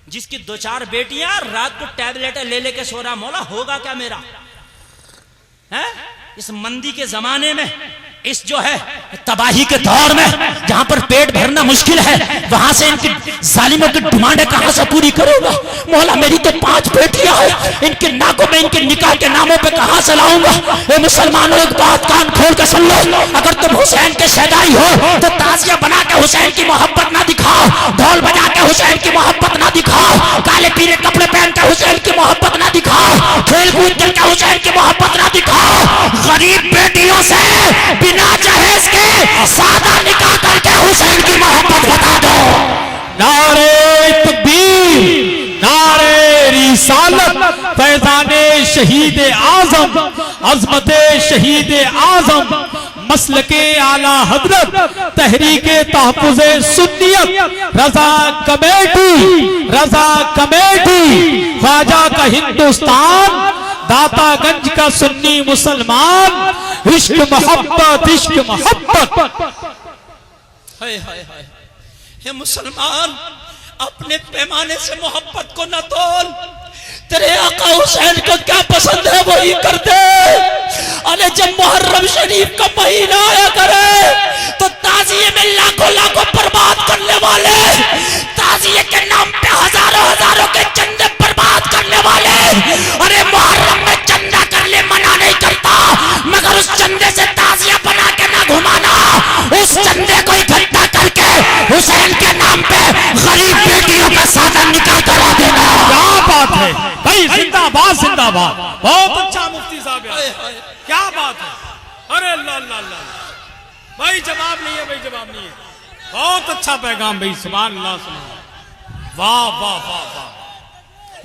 जिसकी 2-4 बेटियां, रात को टैबलेट ले लेके सो रहा, मौला होगा क्या मेरा? है इस मंदी के जमाने में, इस जो है तबाही के दौर में, जहां पर पेट भरना मुश्किल है, वहां से इनकी जालिमों की डिमांड कहां से पूरी करूंगा? मौला मेरी तो 5 बेटियां हैं, इनके नाकों में इनके निकाह के नामों पे कहां से लाऊंगा? ए मुसलमानों, एक बात कान खोल के सुन लो, अगर तुम हुसैन के शहदाई हो तो ताजिया बना के हुसैन की मोहब्बत ना दिखाओ, ढोल बजा के हुसैन की मोहब्बत ना दिखाओ, काले पीले कपड़े पहन के हुसैन की मोहब्बत ना दिखाओ, खेल कूद करके हुसैन की मोहब्बत ना दिखाओ। गरीब बेटियों से बिना जहेज के सादा निकाह करके हुसैन की मोहब्बत बता दो। नारे तकबीर, नारे रिसालत, फैजाने शहीद आजम, अजमत शहीद आजम, मसलके आला हजरत, तहरीके तहफ़्फ़ुज़े सुन्नियत, रजा कमेटी, रजा कमेटी, ख्वाजा का हिंदुस्तान, दातागंज का सुन्नी मुसलमान, इश्क मोहब्बत, इश्क मोहब्बत। हाय हाय हाय, हे मुसलमान, अपने पैमाने से मोहब्बत को न तोल। तेरे आका हुसैन को क्या पसंद है वही कर दे। अरे जब मुहर्रम शरीफ का महीना आया करे तो ताजिए में लाखों लाखों बर्बाद करने वाले, ताजिए के नाम पे हजारों हजारों के चंदे बर्बाद करने वाले, अरे मुहर्रम में चंदा कर ले मना नहीं करता, मगर उस चंदे से ताजिया बना के ना घुमाना, उस चंदे को इकट्ठा करके हुसैन के नाम पे गरीब बेटियों का साधन निकाल करा देना। क्या बात है भाई, जिंदाबाद जिंदाबाद, बहुत अच्छा मुफ्ती साहब, क्या बात है। अरे अल्लाह अल्लाह अल्लाह भाई, जवाब नहीं है भाई, जवाब नहीं है। बहुत अच्छा पैगाम भाई, सुभान अल्लाह, सुभान, वाह वाह वाह वाह,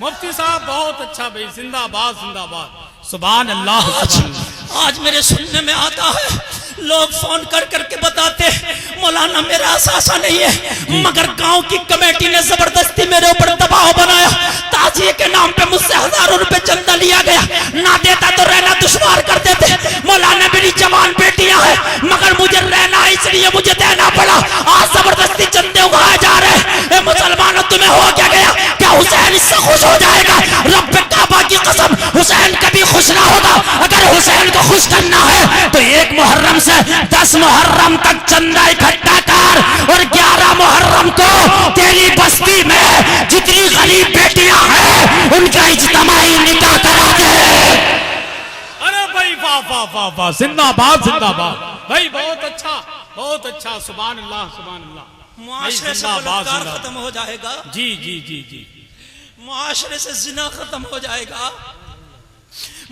मुफ्ती साहब बहुत अच्छा भाई, जिंदाबाद जिंदाबाद, सुभान अल्लाह। आज मेरे सुनने में आता है, लोग फोन कर करके बताते मौलाना मेरा असासा नहीं है, मगर गांव की कमेटी ने जबरदस्ती मेरे ऊपर दबाव बनाया, ताजिए के नाम पे मुझसे हजारों रुपए चंदा लिया गया, ना देता तो रहना दुश्वार कर देते। मौलाना मेरी जवान बेटियां हैं, मगर मुझे रहना इसलिए मुझे देना पड़ा, आज जबरदस्ती चंदे उगाए जा रहे। मुसलमानों, तुम्हें हो क्या गया? क्या हुसैन इससे खुश हो जाएगा? रब्बे काबा की कसम, हुसैन कभी खुश ना होगा। अगर हुसैन को खुश करना है तो 1 मुहर्रम से 10 मुहर्रम तक चंदा इकट्ठा कर, और 11 मुहर्रम को तेरी बस्ती में जितनी गरीब बेटियां हैं उनका इज्तिमाई निकाह करा दे। अरे भाई वाह वाह वाह वाह, जिंदाबाद जिंदाबाद भाई, बहुत अच्छा बहुत अच्छा, सुभान अल्लाह सुभान अल्लाह। मुआशरे से बलात्कार खत्म हो जाएगा, जी जी जी जी, मुआशरे से जिना खत्म हो जाएगा,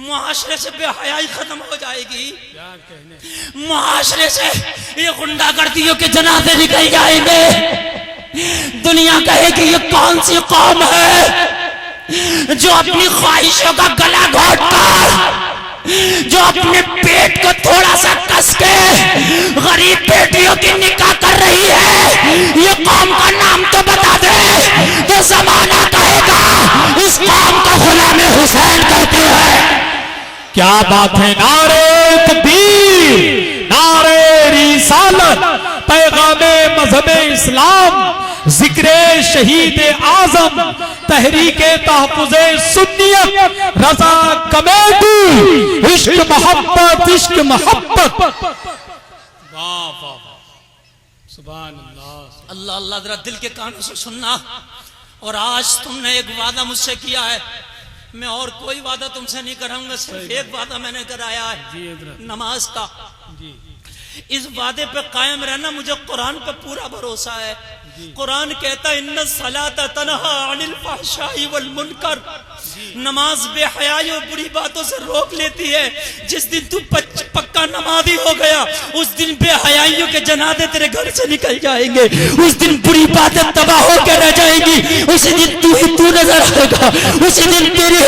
मुआशरे से बेहयाई खत्म हो जाएगी, क्या कहने, मुआशरे से ये गुंडागर्दियों के जनाजे निकल जाएंगे। दुनिया कहेगी ये कौन सी कौम है जो अपनी ख्वाहिशों का गला घोट कर, जो अपने पेट को थोड़ा सा कस के गरीब बेटियों की निकाह कर रही है। ये कौम का नाम तो बता दे, तो जमाना कहेगा इस कौम को गुलाम हुसैन कहते हैं। क्या बात है, नारे तकबीर, नारे रिसालत, पैगामे मजहबे इस्लाम, जिक्रे शहीद आजम, तहरीके तहफ़्फ़ुज़े सुन्नियत, रजा कमेटी, इश्क मोहब्बत, इश्क मोहब्बत। वाह वाह वाह, सुभान अल्लाह अल्लाह अल्लाह। जरा दिल के कानों से सुनना। और आज तुमने एक वादा मुझसे किया है, मैं और कोई वादा तुमसे नहीं कराऊंगा, सिर्फ एक वादा मैंने कराया है, नमाज का। इस वादे पे कायम रहना, मुझे कुरान पे पूरा भरोसा है। कुरान कहता है इन्ना सलाता तनहा अनिल फहशाई वल मुनकर, नमाज बेहयाई और बुरी बातों से रोक लेती है। जिस दिन तू पक्का नमाजी हो गया, उस दिन बेहयाइयों के जनाजे तेरे घर से निकल जाएंगे, उस दिन बुरी बातें तबाह होकर रह जाएंगी, उसी दिन तू ही तू नजर आएगा, उसी दिन तेरे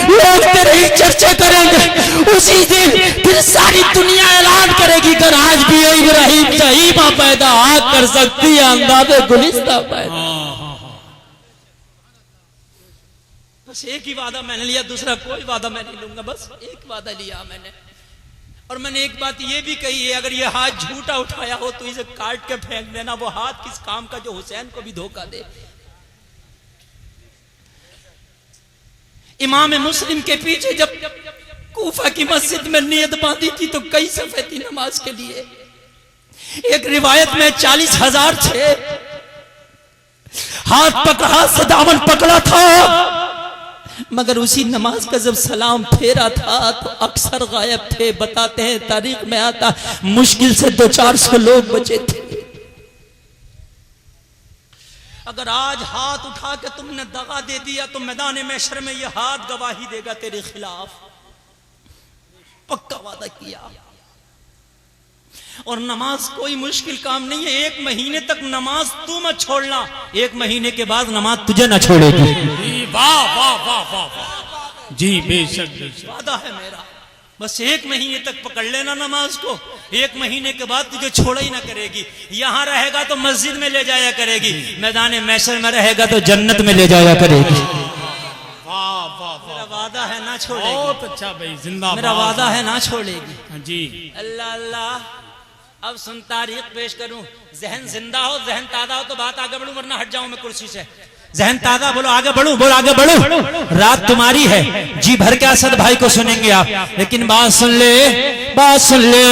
लोग तेरे ही चर्चा करेंगे, उसी दिन फिर सारी दुनिया ऐलान करेगी कि आज भी इब्राहिम सहीमा पैदा कर सकती है, अंदाज़े गुलिस्ता पैदा। बस एक ही वादा मैंने लिया, दूसरा कोई वादा मैं नहीं लूंगा, बस एक वादा लिया मैंने। और मैंने एक बात ये भी कही है, अगर ये हाथ झूठा उठाया हो तो इसे काट के फेंक देना। वो हाथ किस काम का जो हुसैन को भी धोखा दे। इमाम मुस्लिम के पीछे जब कूफा की मस्जिद में नियत बांधी थी तो कई सफे थी नमाज के लिए। एक रिवायत में 40,000 थे। हाथ से दामन पकड़ा था, मगर उसी नमाज का जब सलाम फेरा था तो अक्सर गायब थे। बताते हैं तारीख में आता मुश्किल से 200-400 लोग बचे थे। अगर आज हाथ उठा के तुमने दगा दे दिया तो मैदान महशर में यह हाथ गवाही देगा तेरे खिलाफ। पक्का वादा किया। और नमाज कोई मुश्किल काम नहीं है। 1 महीने तक नमाज तू मत छोड़ना, 1 महीने के बाद नमाज तुझे न छोड़ेगी। वाह वाह वाह वाह वाह जी, बेशक बेशक वादा है मेरा। बस 1 महीने तक पकड़ लेना नमाज को, 1 महीने के बाद तुझे छोड़ा ही ना करेगी। यहां रहेगा तो मस्जिद में ले जाया करेगी, मैदान महशर में रहेगा तो जन्नत में ले जाया करेगी। वाह वाह मेरा वादा है ना छोड़ेगी। बहुत अच्छा भाई, जिंदाबाद। मेरा वादा है ना छोड़ेगी जी। अल्लाह अल्लाह। अब सुन तारीख पेश करूं। जहन जिंदा हो, जहन ताजा हो तो बात आगे बढ़ूं, वरना हट जाऊं मैं कुर्सी से। जहन ताजा, बोलो आगे बढ़ूं, बोलो आगे बढ़ूं। रात तुम्हारी है, जी भर के असद भाई को सुनेंगे आप, लेकिन बात सुन ले, बात सुन ले।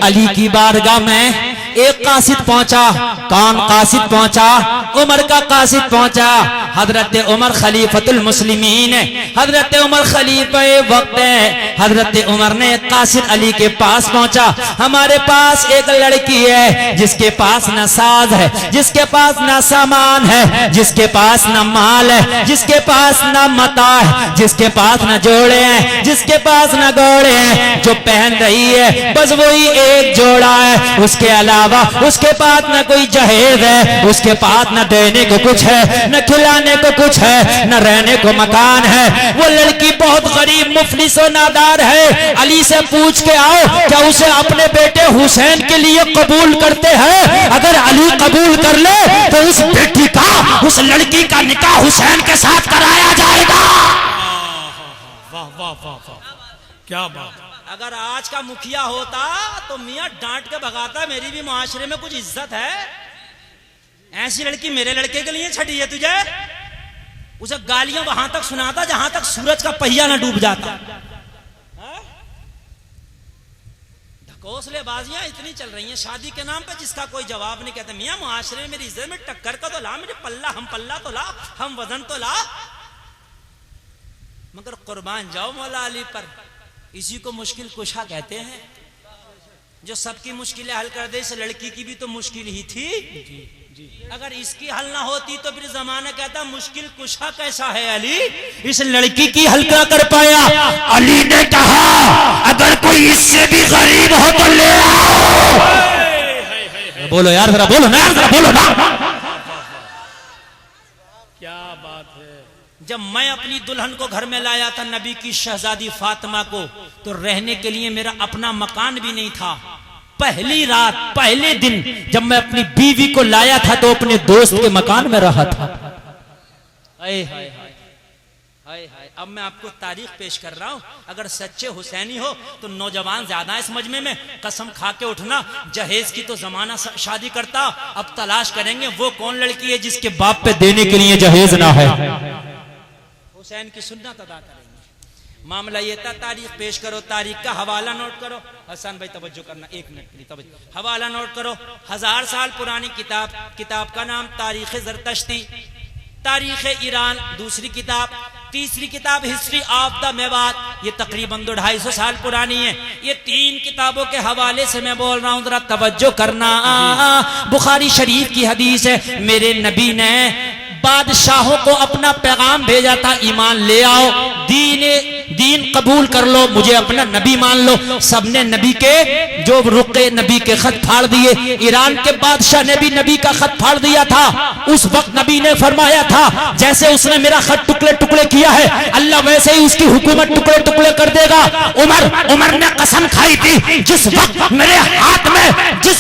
अली की बारगाह में एक कासिद पहुंचा। कौन कासिद पहुंचा? उमर का कासिद पहुंचा। हजरत उमर खलीफतुल मुस्लिमीन है, हजरत उमर खलीफा वक्त है। हजरत उमर ने कासिद अली के पास पहुंचा। हमारे पास एक लड़की है जिसके पास न साज है, जिसके पास न सामान है, जिसके पास न माल है, जिसके पास न मता है, जिसके पास न जोड़े हैं, जिसके पास न घोड़े हैं। जो पहन रही है बस वही एक जोड़ा है, उसके अलावा उसके पास न कोई जहेज है, उसके पास न देने को कुछ है, न खिलाने को कुछ है, न रहने को मकान है। वो लड़की बहुत गरीब मुफलिस और नादार है। अली से पूछ के आओ क्या उसे अपने बेटे हुसैन के लिए कबूल करते हैं? अगर अली कबूल कर ले तो उस बेटी का, उस लड़की का निकाह हुसैन के साथ कराया जाएगा। वाह वाह वाह वाह, क्या बात। अगर आज का मुखिया होता तो मियां डांट के भगाता, मेरी भी मुआशरे में कुछ इज्जत है। ऐसी लड़की मेरे लड़के के लिए छठी है तुझे? उसे गालियां वहां तक सुनाता जहां तक सूरज का पहिया ना डूब जाता। ढकोसलेबाजियां इतनी चल रही हैं शादी के नाम पे जिसका कोई जवाब नहीं। कहते मियां मुआशरे में मेरी इज्जत में टक्कर का तो ला, मेरे पल्ला तो ला, हम वजन तो ला। मगर कुर्बान जाओ मौला अली पर। इसी को मुश्किल कुशा कहते हैं, जो सबकी मुश्किलें हल कर दे। इस लड़की की भी तो मुश्किल ही थी। अगर इसकी हल ना होती तो फिर जमाना कहता मुश्किल कुशा कैसा है अली, इस लड़की की हल क्या कर पाया। अली ने कहा अगर कोई इससे भी गरीब हो तो ले आओ। बोलो यार जरा, बोलो ना यार जरा, बोलो ना। क्या बात है। जब मैं अपनी दुल्हन को घर में लाया था नबी की शहजादी फातिमा को, तो रहने के लिए मेरा अपना मकान भी नहीं था। पहली रात, पहले दिन जब मैं अपनी बीवी को लाया था तो अपने दोस्त के मकान में रहा था। हाय हाय हाय हाय हाय। अब मैं आपको तारीख पेश कर रहा हूं। अगर सच्चे हुसैनी हो तो नौजवान ज्यादा है इस मजमे में, कसम खा के उठना। जहेज की तो जमाना शादी करता। अब तलाश करेंगे वो कौन लड़की है जिसके बाप पे देने के लिए जहेज ना है। हुसैन की सुन्नत अदा करेंगे। मामला ये था, तारीख पेश करो, तारीख का हवाला नोट करो। हसन भाई तवज्जो करना, 1 मिनट के लिए तवज्जो। हवाला नोट करो। 1000 साल पुरानी किताब का नाम तारीख ज़रतश्ती, तारीख ईरान दूसरी किताब, तीसरी किताब हिस्ट्री ऑफ द मेवात, ये तकरीबन 250 साल पुरानी है। ये 3 किताबों के हवाले से मैं बोल रहा हूं, जरा तवज्जो करना। बुखारी शरीफ की हदीस है, मेरे नबी ने बादशाहों को अपना पैगाम भेजा था, ईमान ले आओ, दीन कबूल कर लो, मुझे अपना नबी मान लो। सबने नबी के जो रुके नबी के खत फाड़ दिए। ईरान के बादशाह ने भी नबी का खत फाड़ दिया था। उस वक्त नबी ने फरमाया था जैसे उसने मेरा खत टुकड़े टुकड़े किया है, अल्लाह वैसे ही उसकी हुकूमत टुकड़े टुकड़े कर देगा। उमर ने कसम खाई थी, जिस वक्त मेरे हाथ में जो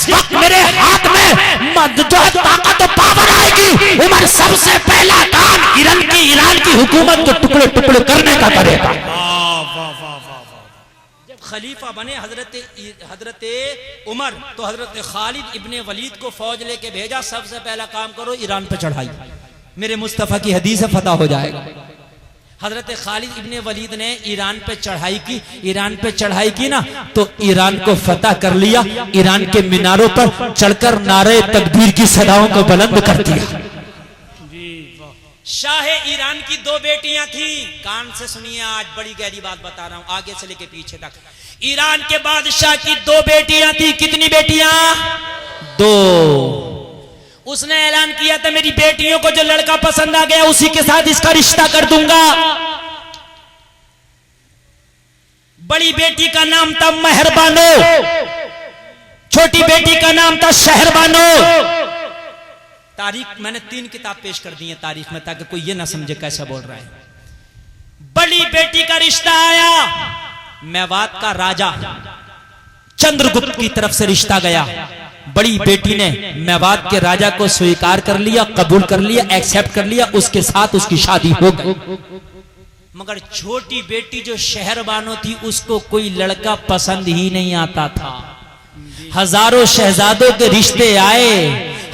ताकत और पावर आएगी, उमर सबसे पहला काम ईरान की हुकूमत को टुकड़े टुकड़े करने का करेगा। जब खलीफा बने हजरत उमर, तो हजरत खालिद इब्ने वलीद को फौज लेके भेजा, सबसे पहला काम करो ईरान पे चढ़ाई, मेरे मुस्तफा की हदीस से फतह हो जाएगा। हजरत खालिद इब्ने वलीद ने ईरान पे चढ़ाई की, ईरान पे चढ़ाई की ना तो ईरान को फतह कर लिया। ईरान के मीनारों पर चढ़कर नारे तकबीर की सदाओं को बुलंद कर दिया। शाह ईरान की 2 बेटियां थी, कान से सुनिए, आज बड़ी गहरी बात बता रहा हूं, आगे से लेके पीछे तक। ईरान के बादशाह की 2 बेटियां थी। कितनी बेटियां? 2। उसने ऐलान किया था मेरी बेटियों को जो लड़का पसंद आ गया उसी के साथ इसका रिश्ता कर दूंगा। बड़ी बेटी का नाम था मेहरबानो, छोटी बेटी का नाम था शहरबानो। तारीख मैंने 3 किताब पेश कर दी है तारीख में, ताकि कोई ये ना समझे कैसा बोल रहा है। बड़ी बेटी का रिश्ता आया, मेवात का राजा चंद्रगुप्त की तरफ से रिश्ता गया। बड़ी बेटी ने मेवात के राजा को स्वीकार कर लिया, कबूल कर लिया, एक्सेप्ट कर लिया, उसके साथ उसकी शादी हो गई। मगर छोटी बेटी जो शहरबानो थी उसको कोई लड़का पसंद ही नहीं आता था। हजारों शहजादों के रिश्ते आए,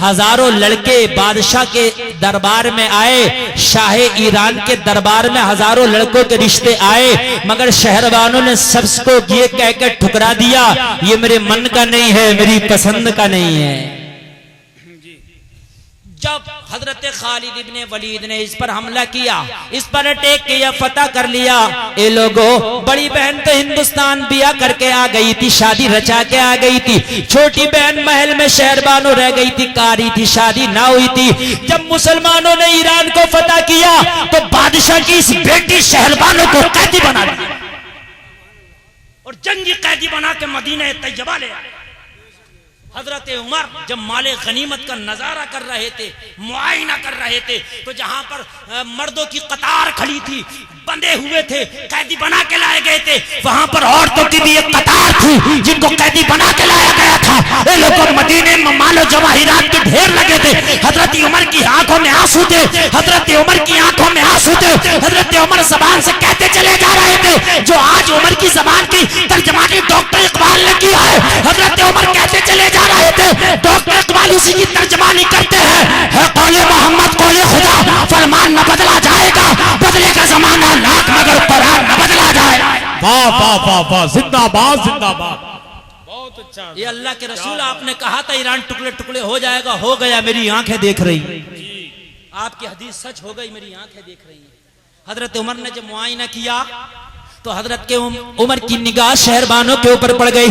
हजारों लड़के बादशाह के दरबार में आए, शाह ईरान के दरबार में हजारों लड़कों के रिश्ते आए, मगर शहरबानों ने सबको ये कहकर ठुकरा दिया, ये मेरे मन का नहीं है, मेरी पसंद का नहीं है। जब हजरत खालिद इब्ने वलीद ने इस पर हमला किया, इस पर अटैक किया, फतह कर लिया, ये लोगों बड़ी बहन तो हिंदुस्तान बिया करके आ गई थी, शादी रचा के आ गई थी। छोटी बहन महल में शहरबानो रह गई थी, कारी थी, शादी ना हुई थी। जब मुसलमानों ने ईरान को फतह किया तो बादशाह की इस बेटी शहरबानो को कैदी बना दिया और जंगी कैदी बना के मदीना तैयबा ले आए। हजरत उमर जब माले गनीमत का नजारा कर रहे थे, मुआयना कर रहे थे, तो जहां पर मर्दों की कतार खड़ी थी, बंधे हुए थे, कैदी बना के लाए गए थे, वहां पर औरतों की भी एक कतार थी जिनको कैदी बना के लाया गया था। ये लोग मदीने में मालो जवाहिरात के ढेर लगे थे। हजरत उमर की आंखों में आंसू थे, हजरत उमर की आंखों में आंसू थे। हजरत उमर जबान से कहते चले जा रहे थे जो आज उमर की जबान की तर्जमानी डॉक्टर इकबाल ने किया है। हजरत उमर कहते चले जा रहे थे, डॉक्टर इकबाल उसी की तर्जमानी करते हैं, कौले मोहम्मद कौले खुदा, फरमान न बदला जाएगा, बदले का जमाना लाख मगर कुरान न बदला जाएगा। वाह वाह वाह वाह, जिंदाबाद जिंदाबाद, बहुत अच्छा। ये अल्लाह के रसूल, आपने कहा था ईरान टुकड़े टुकड़े हो जाएगा, हो गया, मेरी आंखें देख रही, आपकी हदीस सच हो गई, मेरी आंखें देख रही है। हजरत उमर ने जब मुआयना किया तो हजरत के उमर की निगाह शहरबानों के ऊपर पड़ गई।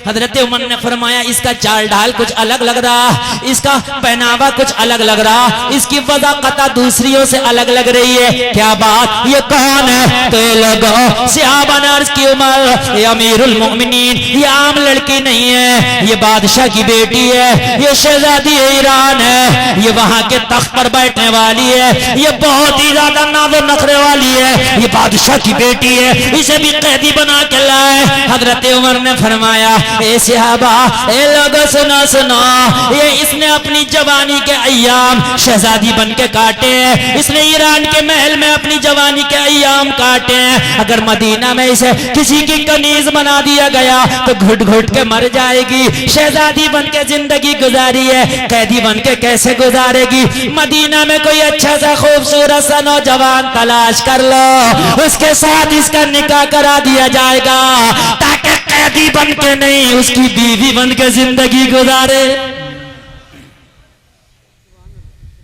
हजरत उमर ने फरमाया इसका चाल ढाल कुछ अलग लग रहा, इसका पहनावा कुछ अलग लग रहा, इसकी वज़ाक़त दूसरियों से अलग लग रही है, क्या बात, ये कौन है? तो ये लोगों सहाबा ने अर्ज़ की उमर ये अमीरुल मोमिनीन, ये आम लड़की नहीं है, ये बादशाह की बेटी है, ये शहजादी ईरान है, ये वहां के तख्त पर बैठने वाली है, ये बहुत ही ज्यादा नाज़ो नखरे वाली है, ये बादशाह की बेटी है, इसे भी कैदी बना के लाए। हजरत उमर ने फरमाया ए सहाबा, ए लोगों सुनो सुनो, ये इसने अपनी जवानी के अय्याम शहजादी बन के काटे हैं, इसने ईरान के महल में अपनी जवानी के अय्याम काटे हैं। अगर मदीना में इसे किसी की कनीज बना दिया गया तो घुट घुट के मर जाएगी। शहजादी बन के जिंदगी गुजारी है, कैदी बन के कैसे गुजारेगी? मदीना में कोई अच्छा सा खूबसूरत सा नौजवान तलाश कर लो, उसके साथ इसका निकाह करा दिया जाएगा, ताकि कैदी बन के नहीं उसकी बीवी बन के जिंदगी गुजारे।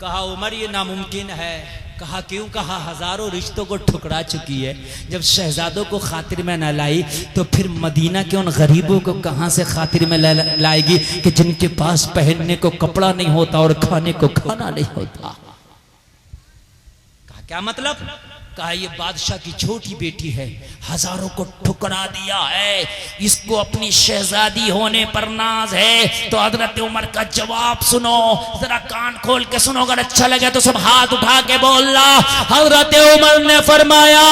कहा उमर ये नामुमकिन है। कहा क्यों? कहा हजारों रिश्तों को ठुकरा चुकी है, जब शहजादों को खातिर में न लाई तो फिर मदीना के उन गरीबों को कहां से खातिर में लाएगी कि जिनके पास पहनने को कपड़ा नहीं होता और खाने को खाना नहीं होता। कहा क्या मतलब? कहा ये बादशाह की छोटी बेटी है, हजारों को ठुकरा दिया है, इसको अपनी शहजादी होने पर नाज है। तो हजरत उमर का जवाब सुनो, जरा कान खोल के सुनो, अगर अच्छा लगे तो सब हाथ उठा के बोलना। हजरत उमर ने फरमाया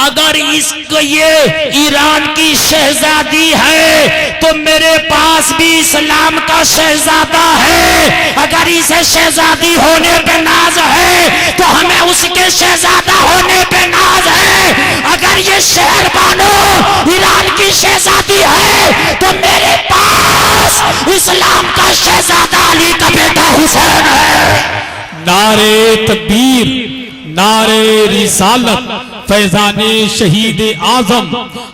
अगर इसको ये ईरान की शहजादी है तो मेरे पास भी इस्लाम का शहजादा है। अगर इसे शहजादी होने पे नाज है तो हमें उसके शहजादा होने पे नाज है। अगर ये शहरबानो ईरान की शहजादी है तो मेरे पास इस्लाम का शहजादा अली का बेटा हुसैन है। नारे तकबीर, नारे रिसालत, फैजान शहीद आजम,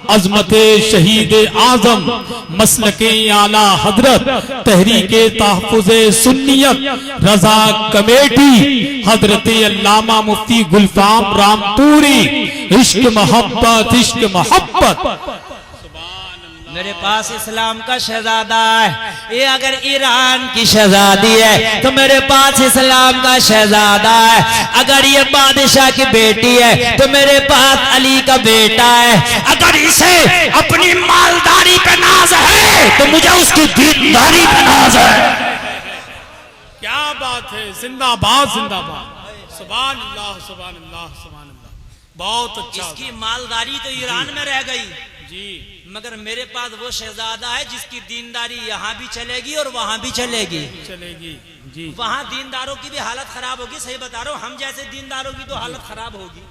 अजमत शहीद आजम, मसलके आला हजरत, तहरीके तहफ़्फ़ुज़ सुन्नियत रजा कमेटी, हजरत अल्लामा मुफ्ती गुलफाम रामपुरी। इश्क मोहब्बत, इश्क मोहब्बत। मेरे पास इस्लाम का शहजादा है, ये अगर ईरान की शहजादी है तो मेरे पास इस्लाम का शहजादा है। अगर ये बादशाह की बेटी है तो मेरे पास अली का बेटा है। अगर इसे अपनी मालदारी पे नाज है तो मुझे उसकी दीनदारी पे नाज है। क्या बात है, जिंदाबाद जिंदाबाद, सुभान अल्लाह सुभान अल्लाह सुभान अल्लाह। बहुत अच्छा। इसकी मालदारी तो ईरान में रह गई जी, मगर मेरे पास वो शहजादा है जिसकी दीनदारी यहाँ भी चलेगी और वहां भी चलेगी। जी। वहां दीनदारों की भी हालत खराब होगी, सही बता रहा हूँ। हम जैसे दीनदारों की तो हालत खराब होगी।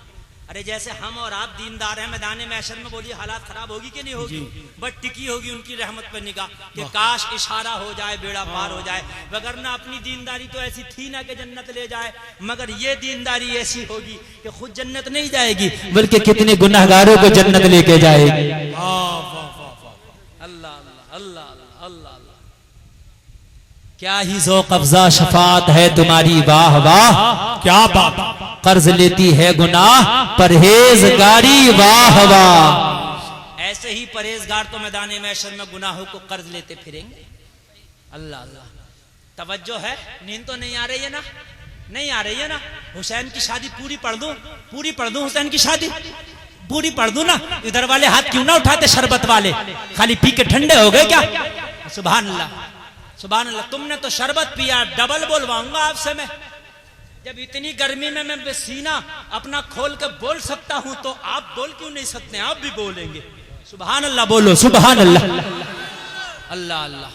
अरे जैसे हम और आप दीनदार हैं मैदान महशर में, बोलिए हालत खराब होगी कि नहीं होगी? बट टिकी होगी उनकी रहमत पर निगाह कि काश इशारा हो जाए, बेड़ा पार हो जाए। वगरना अपनी दीनदारी तो ऐसी थी ना कि जन्नत ले जाए, मगर ये दीनदारी ऐसी होगी कि खुद जन्नत नहीं जाएगी बल्कि कितने गुनाहगारों को जन्नत लेके जाएगी। अल्लाह अल्लाह अल्लाह, क्या ही ज़ौक़ अफ़ज़ा शफ़ात है तुम्हारी, वाह वाह क्या बात। कर्ज लेती है गुनाह परहेजगारी, वाह वाह। ऐसे ही परहेजगार तो मैदान महशर में गुनाहों को कर्ज लेते फिरेंगे। अल्लाह अल्लाह, तवज्जो है? नींद तो नहीं आ रही है ना? नहीं आ रही है ना? हुसैन की शादी पूरी पढ़ दूं, पूरी पढ़ दूं हुसैन की शादी पूरी पढ़ दूं ना? इधर वाले हाथ क्यों ना उठाते, शरबत वाले खाली पी के ठंडे हो गए क्या? सुभान अल्लाह सुभान अल्लाह। तुमने तो शरबत पिया, डबल बोलवाऊंगा आपसे मैं। जब इतनी गर्मी में मैं सीना अपना खोल के बोल सकता हूं तो आप बोल क्यों नहीं सकते? आप भी बोलेंगे। सुभान अल्लाह बोलो, सुभान अल्लाह अल्लाह अल्लाह।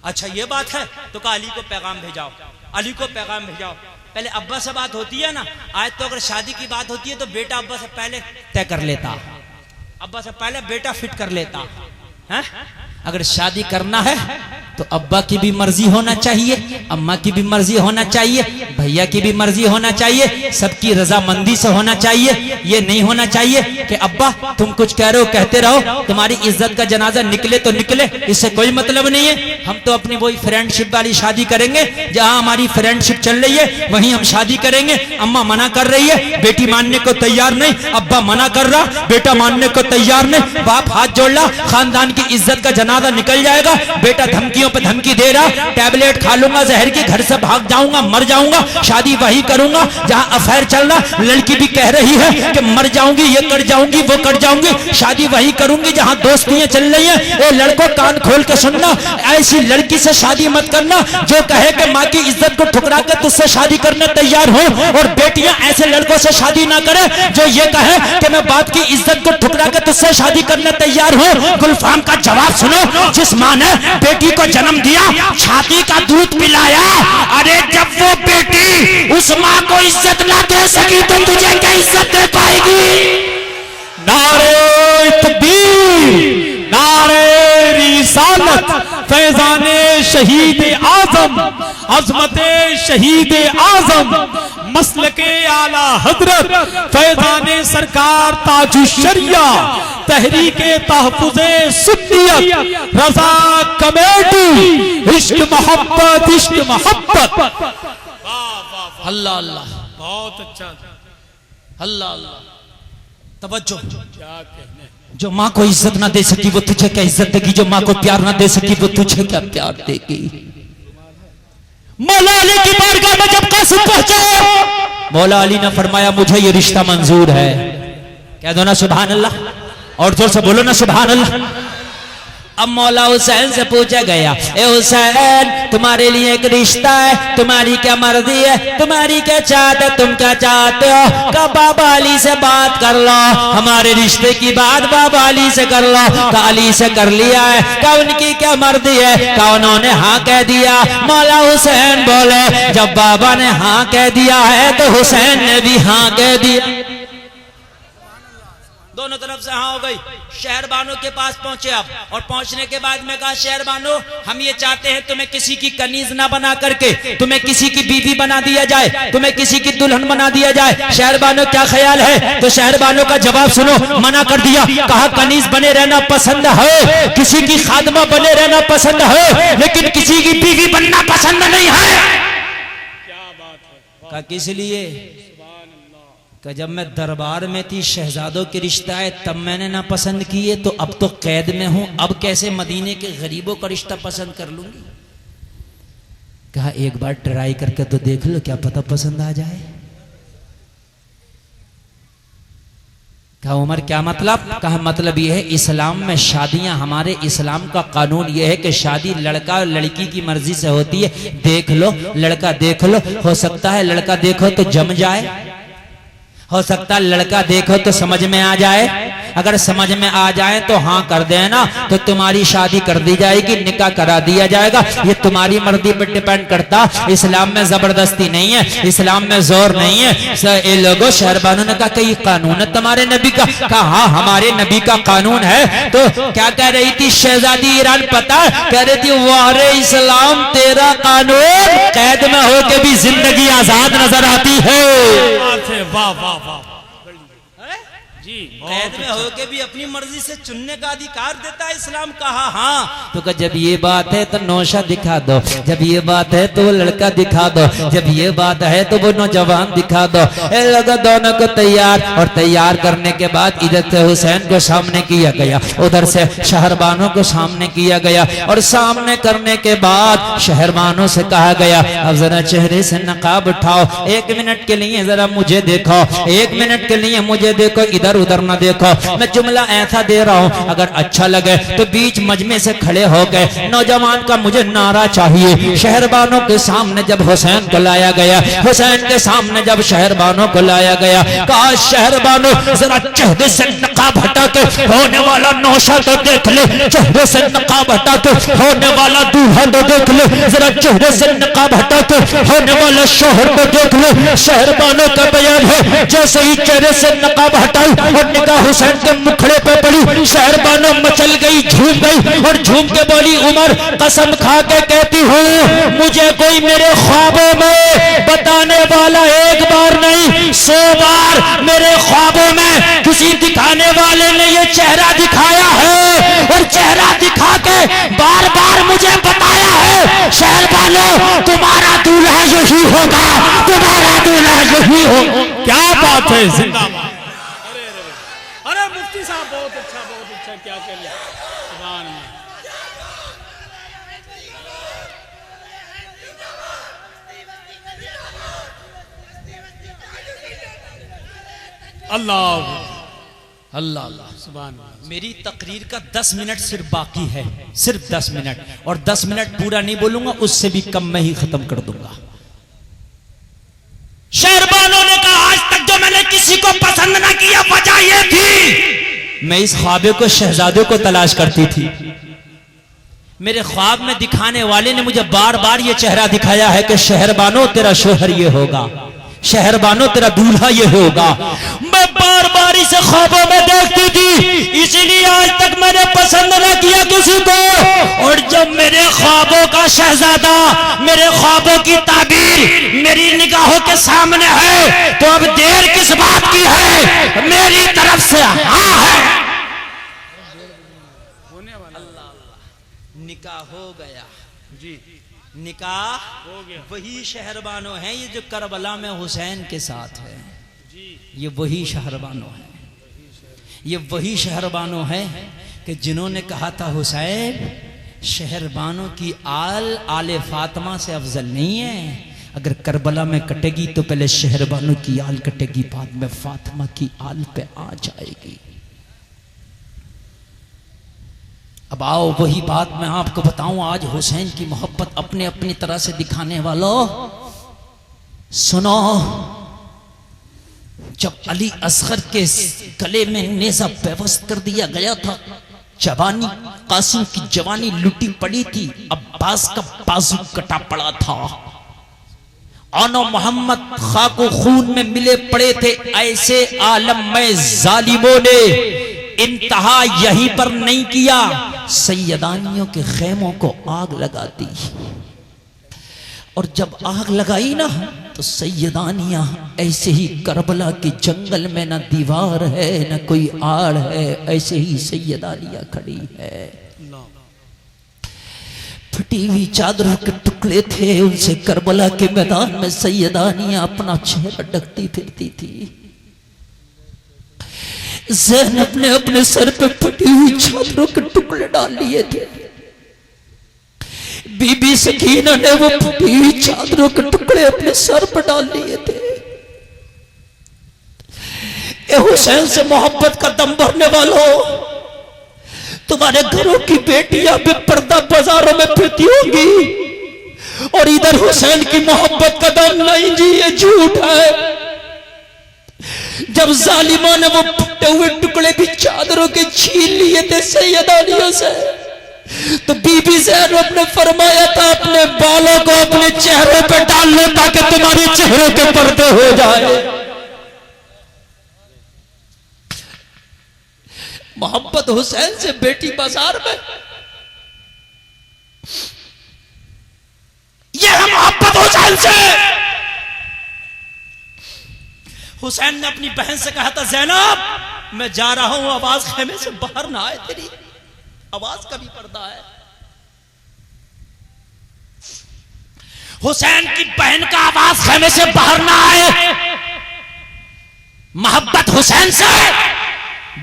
अच्छा ये बात है तो का अली को पैगाम भेजाओ, अली को पैगाम भेजाओ। पहले अब्बा से बात होती है ना, आज तो अगर शादी की बात होती है तो बेटा अब्बा से पहले तय कर लेता, अब्बा से पहले बेटा फिट कर लेता है। अगर शादी करना है तो अब्बा की भी मर्जी होना चाहिए, अम्मा की भी मर्जी होना चाहिए, भैया की भी मर्जी होना चाहिए, सबकी रजामंदी से होना चाहिए। ये नहीं होना चाहिए कि अब्बा तुम कुछ कह रहे हो कहते रहो, तुम्हारी इज्जत का जनाजा निकले तो निकले, इससे कोई मतलब नहीं है। हम तो अपनी वही फ्रेंडशिप वाली शादी करेंगे, जहां हमारी फ्रेंडशिप चल रही है वहीं हम शादी करेंगे। अम्मा मना कर रही है, बेटी मानने को तैयार नहीं, अब्बा मना कर रहा, बेटा मानने को तैयार नहीं, बाप हाथ जोड़ रहा, खानदान की इज्जत का जनाजा निकल जाएगा। बेटा धमकियों पे धमकी दे रहा, टैबलेट खा लूंगा जहर की, घर से भाग जाऊंगा, मर जाऊंगा, शादी वही करूंगा जहां अफेयर चल रहा। लड़की भी कह रही है कि मर जाऊंगी, ये कर जाऊंगी, वो कर जाऊंगी, शादी वही करूंगी जहां दोस्तियां चल रही हैं। ए लड़कों कान खोल के सुनना, ऐसी लड़की से शादी मत करना जो कहे कि माँ की इज्जत को ठुकरा के तुझसे शादी करने तैयार हो, और बेटियां ऐसे लड़कों से शादी ना करे जो ये कहे कि मैं बाप की इज्जत को ठुकरा के तुझसे शादी करने तैयार हूं। गुलफाम का जवाब सुनो, जिस माँ ने बेटी को जन्म दिया, छाती का दूध पिलाया, अरे जब वो बेटी उस माँ को इज्जत ना दे सकी तो तुझे क्या इज्जत दे पाएगी? नारे तकबीर, नारे रिसालत, फैजाने शहीद आजम, अजमते शहीद आजम, मसलके आला हजरत, फैजाने सरकार ताजुशरिया, तहरीके तहफ़्फ़ुज़े सुन्नियत, रजा कमेटी। इश्क मोहब्बत, इश्क मोहब्बत। अल्लाह अल्लाह, बहुत अच्छा, अल्लाह अल्लाह। तवज्जो, क्या कहने। जो माँ को इज्जत ना दे सकी वो तुझे क्या इज्जत देगी? जो माँ को प्यार ना दे सकी वो तुझे क्या प्यार देगी? मौला अली की बारगाह में जब कासिम पहुंचे, मौला अली ने फरमाया मुझे ये रिश्ता मंजूर है। कह दो ना सुभान अल्लाह, और जोर से बोलो ना सुभान अल्लाह। अब मौला हुसैन से पूछा गया, ए हुसैन तुम्हारे लिए एक रिश्ता है, तुम्हारी क्या मर्जी है, तुम्हारी क्या चाहत है, तुम क्या चाहते हो? का बाबा अली से बात कर लो, हमारे रिश्ते की बात बाबा अली से कर लो। का अली से कर लिया है, का उनकी क्या मर्जी है? का उन्होंने हाँ कह दिया। मौला हुसैन बोले जब बाबा ने हाँ कह दिया है तो हुसैन ने भी हाँ कह दिया। दोनों तरफ से हाँ हो गई। शहरबानों के पास पहुंचे अब, और पहुंचने के बाद में कहा शहरबानों हम ये चाहते हैं तुम्हें किसी की कनीज ना बना करके तुम्हें किसी की बीवी बना दिया जाए, तुम्हें किसी की दुल्हन बना दिया जाए। शहरबानों क्या ख्याल है? तो शहरबानों का जवाब सुनो, मना कर दिया। कहा कनीज बने रहना पसंद है, किसी की खादमा बने रहना पसंद है, लेकिन किसी की बीवी बनना पसंद नहीं है। क्या बात है। कहा किस लिए? कि जब मैं दरबार में थी शहजादों के रिश्ता है तब मैंने ना पसंद किए, तो अब तो कैद में हूं, अब कैसे मदीने के गरीबों का रिश्ता पसंद कर लूंगी। कहा एक बार ट्राई करके तो देख लो, क्या पता पसंद आ जाए। कहा उमर क्या मतलब? कहा मतलब यह है इस्लाम में शादियां, हमारे इस्लाम का कानून यह है कि शादी लड़का और लड़की की मर्जी से होती है। देख लो लड़का, देख लो, हो सकता है लड़का देखो तो जम जाए, हो सकता है लड़का देखो तो समझ में आ जाए, अगर समझ में आ जाए तो हाँ कर देना, तो तुम्हारी शादी कर दी जाएगी, निकाह करा दिया जाएगा। ये तुम्हारी मर्जी पर डिपेंड करता। इस्लाम में जबरदस्ती नहीं है, इस्लाम में जोर नहीं है। ये लोगों शहरबानों ने कहा कि ये कानून है तुम्हारे नबी का? कहा हाँ हमारे नबी का कानून है। तो क्या कह रही थी शहजादी ईरान? पता कह रही थी वारे इस्लाम तेरा कानून, कैद में होके भी जिंदगी आजाद नजर आती है। वाह वाह वाह जी। कैद में होके भी अपनी मर्जी से चुनने का अधिकार देता है इस्लाम। कहा हाँ। तो जब ये बात है तो नौशा दिखा दो, जब ये बात है तो वो लड़का दिखा दो, जब ये बात है तो वो नौजवान दिखा दो। लगा दोनों को तैयार, और तैयार करने के बाद इधर से हुसैन को सामने किया गया, उधर से शहरबानों को सामने किया गया, और सामने करने के बाद शहरबानों से कहा गया अब जरा चेहरे से नकाब उठाओ, 1 मिनट के लिए जरा मुझे देखो, 1 मिनट के लिए मुझे देखो, इधर उधर ना देखो। मैं जुमला ऐसा दे रहा हूं, अगर अच्छा लगे तो बीच मजमे से खड़े हो गए। नौजवान का मुझे नारा चाहिए। शहरबानों के सामने जब हुसैन को लाया गया, हुसैन के सामने जब शहरबानों को लाया गया, कहा शहरबानों जरा चेहरे से नकाब हटा के होने वाला नौशा तो देख ले, चेहरे से नकाब हटा के होने वाला दूल्हा तो देख ले, जरा चेहरे से नकाब हटा के होने वाला शोहर तो देख ले। शहरबानों का बयान है जैसे ही चेहरे से नकाब हटाई और निगाह हुसैन के मुखड़े पे पड़ी, शहरबानों मचल गई, झूम गई, और झूम के बोली उमर कसम खा के कहती हूँ मुझे कोई मेरे ख्वाबों में बताने वाला एक बार नहीं 100 बार मेरे ख्वाबों में किसी दिखाने वाले ने ये चेहरा दिखाया है, और चेहरा दिखा के बार बार मुझे बताया है शहरबानों तुम्हारा दूल्हा यही होगा, तुम्हारा दूल्हा यही होगा। क्या बात है, जिंदाबाद। अरे मुफ्ती साहब बहुत अच्छा, क्या कर लिया। सुभान अल्लाह अल्लाह अल्लाह। सुभान। मेरी तकरीर का 10 मिनट सिर्फ बाकी है, सिर्फ 10 मिनट, और 10 मिनट पूरा नहीं बोलूंगा, उससे भी कम में ही खत्म कर दूंगा। शहरबानों ने कहा आज तक जो मैंने किसी को पसंद ना किया वजह ये थी मैं इस ख्वाबे को शहजादों को तलाश करती थी। मेरे ख्वाब में दिखाने वाले ने मुझे बार बार ये चेहरा दिखाया है कि शहरबानों तेरा शोहर ये होगा, शहरबानों तेरा दूल्हा ये होगा। मैं बार बार इसे ख्वाबों में देखती थी, इसीलिए आज तक मैंने पसंद न किया किसी को। और जब मेरे ख्वाबों का शहजादा, मेरे ख्वाबों की ताबीर मेरी निगाहों के सामने है, तो अब देर किस बात की है? मेरी तरफ से हाँ है। निकाह हो गया जी, निकाह हो गया। वही शहरबानों हैं ये जो करबला में हुसैन के साथ है जी। ये वही शहरबानों है, ये वही शहरबानों है कि जिन्होंने कहा था हुसैन शहरबानों की आले फातिमा से अफजल नहीं है, अगर करबला में कटेगी तो पहले शहरबानों की आल कटेगी, बाद में फातिमा की आल पे आ जाएगी। अब आओ वही बात मैं आपको बताऊं, आज हुसैन की मोहब्बत अपने अपनी तरह से दिखाने वालों सुनो। जब अली असगर के गले में नेज़ा पेवस्त कर दिया गया था, जवानी कासिम की जवानी लुटी पड़ी थी, अब्बास का बाजू कटा पड़ा था, आनो मोहम्मद खाको खून में मिले पड़े थे, ऐसे आलम में जालिमों ने इंतहा यहीं पर नहीं किया, सैयदानियों के खेमों को आग लगा दी। और जब आग लगाई ना तो सैयदानियां ऐसे ही करबला के जंगल में ना दीवार है ना कोई आड़ है, ऐसे ही सैयदानियां खड़ी है। फटी हुई चादरों के टुकड़े थे, उनसे करबला के मैदान में सैयदानियां अपना चेहरा ढकती फिरती थी। ज़ैनब ने अपने सर पे फटी हुई चादरों के टुकड़े डाल लिए थे। बीबी सकीना ने वो फटी हुई चादरों के टुकड़े अपने सर पर डाल लिए थे। ए हुसैन से मोहब्बत का दम भरने वालों, तुम्हारे घरों की बेटियां बेपर्दा बाजारों में फिरती होंगी और इधर हुसैन की मोहब्बत का दम नहीं जी, ये झूठ है। जब जालिमों ने वो फटे हुए टुकड़े भी चादरों के छीन लिए थे सैयदानियों से, तो बीबी ज़ैनब ने फरमाया था अपने बालों को अपने चेहरे पे डाल लो ताकि तुम्हारे चेहरे के पर्दे हो जाए। मोहब्बत हुसैन से बेटी बाजार में, यह है मोहब्बत हुसैन से। हुसैन ने अपनी बहन से कहा था, ज़ैनब मैं जा रहा हूं, आवाज खेमे से बाहर ना आए, तेरी आवाज का भी पर्दा है। हुसैन की बहन का आवाज खेमे से बाहर ना आए। मोहब्बत हुसैन से,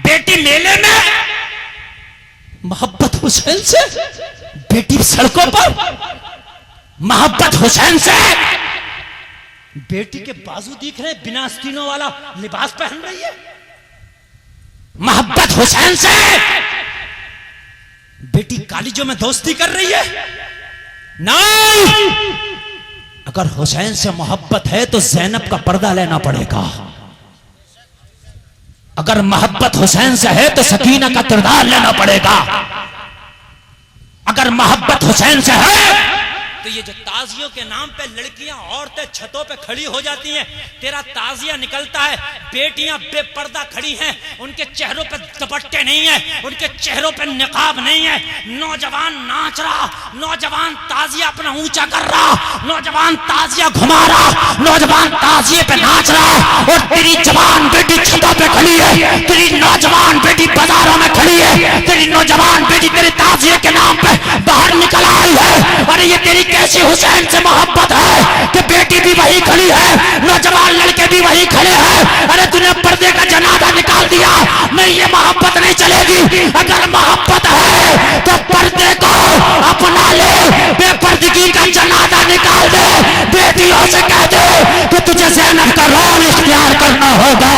बेटी मेले में, मोहब्बत हुसैन से, बेटी सड़कों पर, मोहब्बत हुसैन से, बेटी के बाजू दिख रहे, बिना आस्तीनों वाला लिबास पहन रही है। मोहब्बत हुसैन से, बेटी कॉलेजों में दोस्ती कर रही है। नहीं, अगर हुसैन से मोहब्बत है तो ज़ैनब का पर्दा लेना पड़ेगा। अगर मोहब्बत हुसैन से है तो सकीना का किरदार लेना पड़ेगा। अगर मोहब्बत हुसैन से है तो ये जो ताजियों के नाम पे लड़कियां औरतें छतों पे खड़ी हो जाती हैं, तेरा ताजिया निकलता है, बेटियां बेपर्दा खड़ी हैं, उनके चेहरों पे दुपट्टे नहीं है, उनके चेहरों पे निकाब नहीं है, नौजवान नाच रहा, नौजवान ताजिया अपना ऊंचा कर रहा, नौजवान ताजिया घुमा रहा, नौजवान ताजिए पे नाच रहा, और तेरी जवान बेटी छतों पे खड़ी है, तेरी नौजवान बेटी बाजारों में खड़ी है, तेरी नौजवान बेटी तेरे ताजिए के नाम पे बाहर निकल आई है। अरे ये तेरी कैसी हुसैन से मोहब्बत है कि बेटी भी वही खड़ी है, नौजवान लड़के भी वही खड़े हैं। अरे तूने पर्दे का जनाजा निकाल दिया, नहीं ये मोहब्बत नहीं चलेगी। अगर मोहब्बत है तो पर्दे को अपना ले, बेपर्दगी का जनाजा निकाल दे, बेटियों से कह दे कि तुझे ज़ैनब का रोल इख्तियार करना होगा।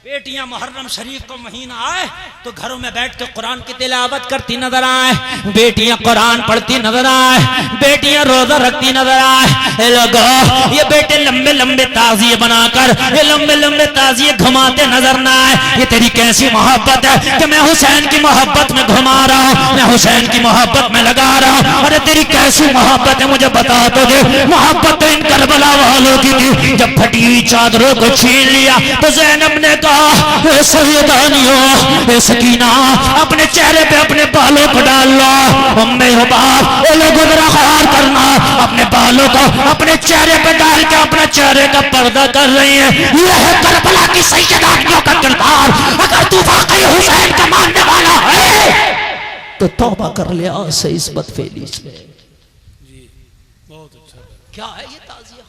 बेटियां मुहर्रम शरीफ को महीना आए तो घरों में बैठ के कुरान की तिलावत करती नजर आए, बेटियां कुरान पढ़ती नजर आए, बेटियां रोजा रखती नजर आए। लोगों, ये बेटे लंबे लंबे ताजिए बनाकर, ये लंबे लंबे ताजिए घुमाते नजर ना आए। ये तेरी कैसी मोहब्बत है कि मैं हुसैन की मोहब्बत में घुमा रहा हूँ, मैं हुसैन की मोहब्बत में लगा रहा हूँ। अरे तेरी कैसी मोहब्बत है मुझे बता तो दे। मोहब्बत तो इन करबला वालों की थी। जब फटी हुई चादरों को छीन लिया तो ज़ैनब ने कहा, सैयदानियों, सकीना अपने चेहरे पे अपने बालों को डाल लो। मेरे बाप, ये लोगों जरा गौर करना, अपने बालों को अपने चेहरे पे डाल के अपने चेहरे का पर्दा कर रही है। यह है करबला की सैयदानियों का किरदार। अगर तू वाकई हुसैन का मानने वाला है तो तौबा कर ले आज से इस बदफेली से। बहुत अच्छा। क्या है ये ताजिया?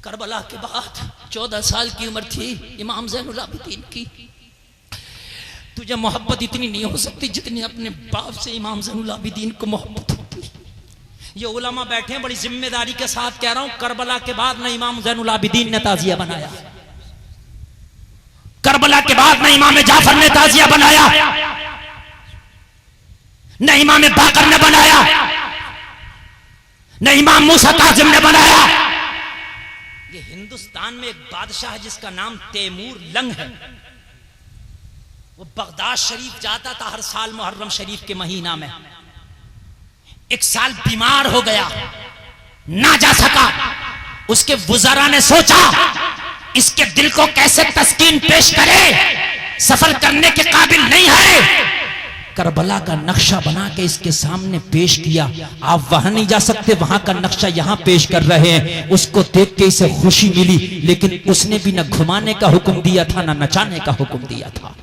करबला के बाद 14 साल की उम्र थी इमाम ज़ैनुल आबिदीन की। तुझे मोहब्बत इतनी नहीं हो सकती जितनी अपने बाप से इमाम ज़ैनुल आबिदीन को मोहब्बत होती। ये उलमा बैठे हैं, बड़ी जिम्मेदारी के साथ कह रहा हूं, करबला के बाद न इमाम ज़ैनुल आबिदीन ने ताजिया बनाया, करबला के बाद न इमाम जाफर ने ताजिया बनाया, न इमाम बाकर ने बनाया, न इमाम मूसा काज़िम ने बनाया। ये हिंदुस्तान में एक बादशाह है जिसका नाम तैमूर लंग है। वो बगदाद शरीफ जाता था हर साल मुहर्रम शरीफ के महीना में। 1 साल बीमार हो गया, ना जा सका। उसके वुज़रा ने सोचा इसके दिल को कैसे तस्कीन पेश करे, सफर करने के काबिल नहीं है। करबला का नक्शा बना के इसके सामने पेश किया। आप वहां नहीं जा सकते, वहां का नक्शा यहां पेश कर रहे हैं। उसको देख के इसे खुशी मिली, लेकिन उसने भी न घुमाने का हुक्म दिया था, न नचाने का हुक्म दिया था।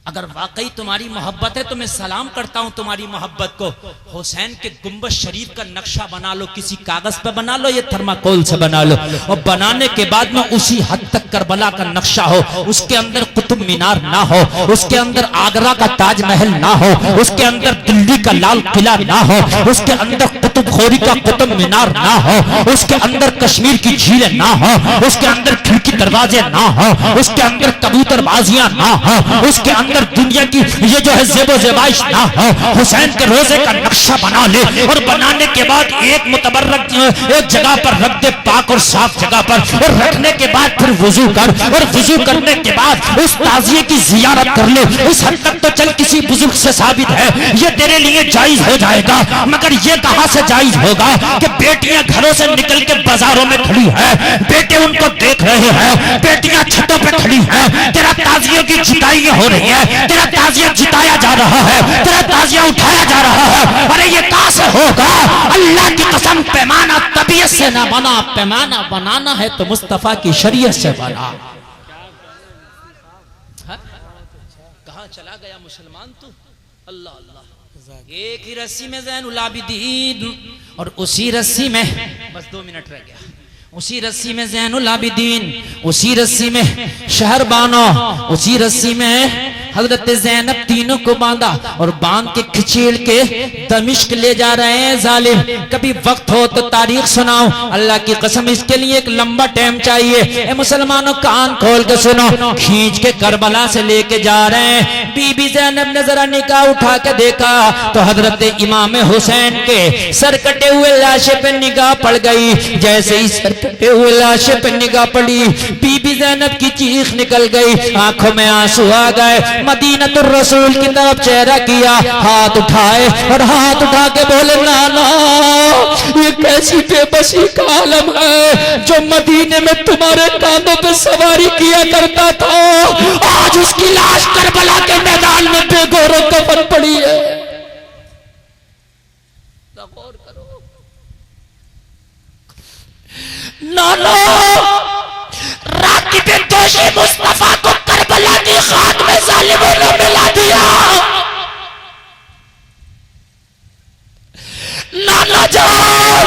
अगर वाकई तुम्हारी मोहब्बत है तो मैं सलाम करता हूं तुम्हारी मोहब्बत को। हुसैन के गुंबद शरीफ का नक्शा बना लो, किसी कागज पे बना लो या थर्माकोल से बना लो, और बनाने के बाद में उसी हद तक करबला का नक्शा हो। उसके अंदर कुतुब मीनार ना हो, उसके अंदर आगरा का ताजमहल ना हो, उसके अंदर दिल्ली का लाल किला ना हो, उसके अंदर कुतुब खोरी का कुतुब मीनार ना हो, उसके अंदर कश्मीर की झीलें ना हो, उसके अंदर खिड़की दरवाजे ना हो, उसके अंदर कबूतरबाजियां ना हो, उसके अंदर दुनिया की ये जो है ज़ेबो ज़ेबाइश ना हो। हुसैन के रोजे का नक्शा बना ले, और बनाने के बाद एक मुतबर्रक एक जगह पर रख दे, पाक और साफ जगह पर, और रखने के बाद फिर वुजू कर, और वुजू करने के बाद उस ताजिए की जियारत कर ले। इस हद तक तो चल किसी बुजुर्ग से साबित है, ये तेरे लिए जायज हो जाएगा। मगर ये कहां से जायज होगा कि बेटियां घरों से निकल के बाजारों में खड़ी है, बेटे उनको देख रहे हैं, बेटियां छतों पे खड़ी हैं, तेरा ताजियों की जुताइयां हो रही है, तेरा ताजिया जिताया जा रहा है, तेरा ताजिया उठाया जा रहा है। अरे ये कहां से होगा? अल्लाह की कसम, पैमाना तबीयत से ना बना, पैमाना बनाना है तो मुस्तफा की शरीयत से बना। कहां चला गया मुसलमान तू? अल्लाह अल्लाह। एक ही रस्सी में ज़ैनुल आबिदीन, और उसी रस्सी में, बस 2 मिनट रह गया, उसी रस्सी में ज़ैनुल आबिदीन, उसी रस्सी में शहरबानो, उसी रस्सी में हजरत ज़ैनब तीनों को बांधा, और बांध के खिचेड़ के दमिश्क ले जा रहे हैं जालिम। कभी वक्त हो तो तारीख सुनाओ, अल्लाह की कसम इसके लिए एक लंबा टाइम चाहिए। ए मुसलमानों, कान खोल के सुनो। खींच के करबला से लेके जा रहे हैं। बीबी ज़ैनब ने जरा निगाह उठा के देखा तो हजरत इमाम हुसैन के सर कटे हुए लाशे पे निगाह पड़ गई। जैसे ही सर कटे हुए लाशे पे निगाह पड़ी, बीबी ज़ैनब की चीख निकल गई, आंखों में आंसू आ गए। मदीनतुर रसूल की तरफ चेहरा किया, हाथ उठाए और हाथ उठा के बोले, नाना ये कैसी बेबसी का आलम है जो मदीने में तुम्हारे कांधों पे सवारी किया करता था, आज उसकी लाश करबला के मैदान में बेगौर कफन पड़ी है। गौर करो नाना, राकिबे दोषी मुस्तफा को करबला की खाक में जालिमों ने मिला दिया। नाना जान,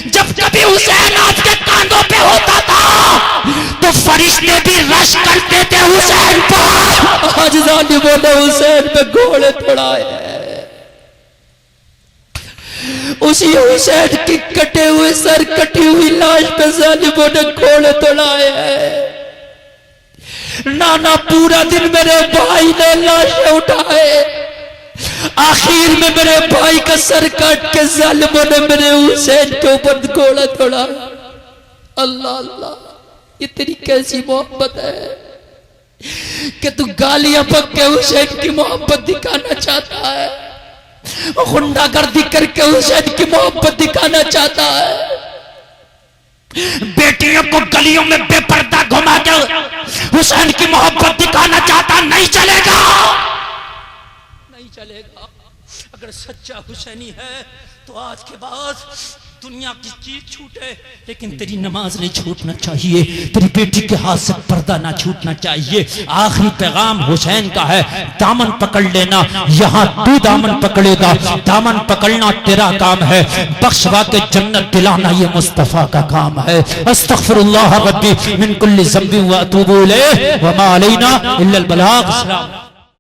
जब कभी हुसैन आपके कांधों पे होता था तो फरिश्ते भी रश करते थे हुसैन पर। आज जालिमों ने हुसैन पे घोड़े चढ़ाए, उसी हुसैन की कटे हुए सर, कटी हुई लाश पे जालिमों ने घोड़े तोड़ाए हैं। नाना, पूरा दिन मेरे भाई ने लाशें उठाए, आखिर में मेरे भाई का सर काट के जालिमों ने मेरे हुसैन के ऊपर घोड़ा तोड़ा। अल्लाह अल्लाह, ये तेरी कैसी मोहब्बत है कि तू गालियां पक के हुसैन की मोहब्बत दिखाना चाहता है, गुंडागर्दी करके हुसैन की मोहब्बत दिखाना चाहता है, बेटियों को गलियों में बेपर्दा घुमा के हुसैन की मोहब्बत दिखाना चाहता। नहीं चलेगा, नहीं चलेगा। अगर सच्चा हुसैनी है तो आज के बाद दुनिया की चीज छूटे, लेकिन तेरी नमाज नहीं छूटना चाहिए, तेरी बेटी के हाथ से पर्दा ना छूटना चाहिए। आखिरी पैगाम हुसैन का है, दामन पकड़ लेना, यहाँ तू दामन पकड़ेगा, दामन पकड़ना तेरा काम है, बख्शवा के जन्नत दिलाना ये मुस्तफा का काम है। अस्तगफिरुल्लाह रब्बी मिन कुल्ली ज़ंबि व अतूबु इलैह व मा अलैना इल्लल बलाग।